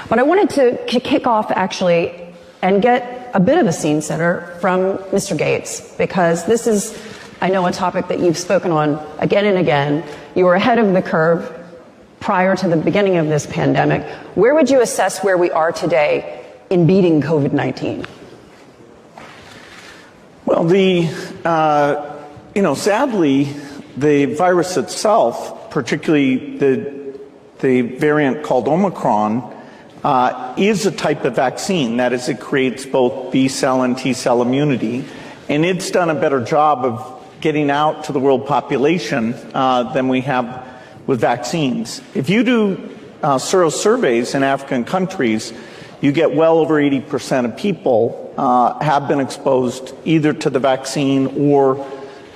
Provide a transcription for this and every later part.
But I wanted to kick off actually and get a bit of a scene setter from Mr. غيتس, because this is, I know, a topic that you've spoken on again and again. You were ahead of the curve prior to the beginning of this pandemic. Where would you assess where we are today in beating COVID-19? Well, sadly, the virus itself, particularly the variant called Omicron, is a type of vaccine. That is, it creates both B-cell and T-cell immunity, and it's done a better job of getting out to the world population than we have with vaccines. If you do surveys in African countries, you get well over 80% of people have been exposed either to the vaccine or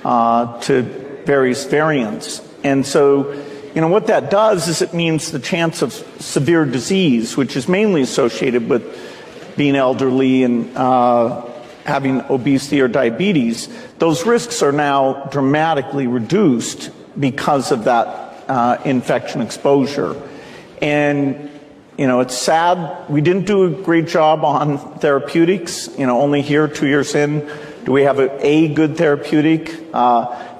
to various variants. And so, what that does is it means the chance of severe disease, which is mainly associated with being elderly and having obesity or diabetes, those risks are now dramatically reduced because of that infection exposure. And it's sad we didn't do a great job on therapeutics. Only here 2 years in do we have a good therapeutic.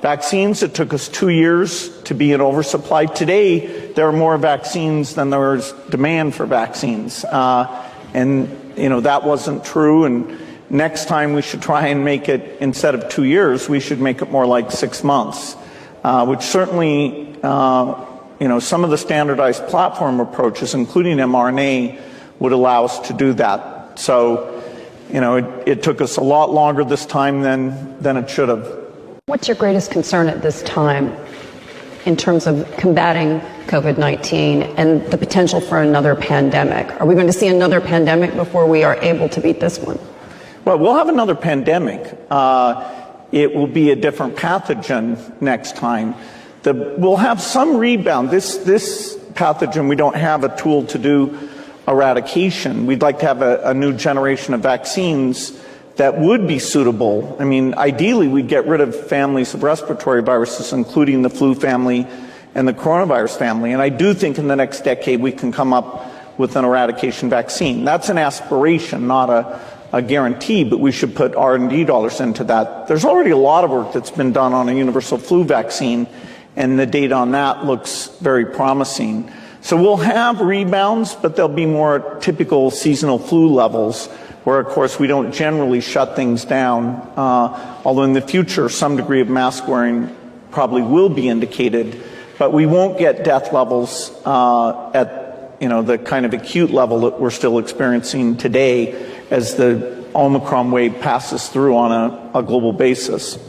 Vaccines, it took us 2 years to be in oversupply. Today, there are more vaccines than there is demand for vaccines. And that wasn't true. And next time we should try and make it, instead of 2 years, we should make it more like 6 months, which certainly some of the standardized platform approaches, including mRNA, would allow us to do that. So, it took us a lot longer this time than it should have. What's your greatest concern at this time in terms of combating COVID-19 and the potential for another pandemic? Are we going to see another pandemic before we are able to beat this one? Well, we'll have another pandemic. It will be a different pathogen next time. We'll have some rebound. This pathogen, we don't have a tool to do eradication. We'd like to have a new generation of vaccines that would be suitable. I mean, ideally, we'd get rid of families of respiratory viruses, including the flu family and the coronavirus family. And I do think in the next decade we can come up with an eradication vaccine. That's an aspiration, not a guarantee, but we should put R&D dollars into that. There's already a lot of work that's been done on a universal flu vaccine, and the data on that looks very promising. So we'll have rebounds, but they'll be more typical seasonal flu levels, where, of course, we don't generally shut things down, although in the future some degree of mask wearing probably will be indicated, but we won't get death levels at the kind of acute level that we're still experiencing today as the Omicron wave passes through on a global basis.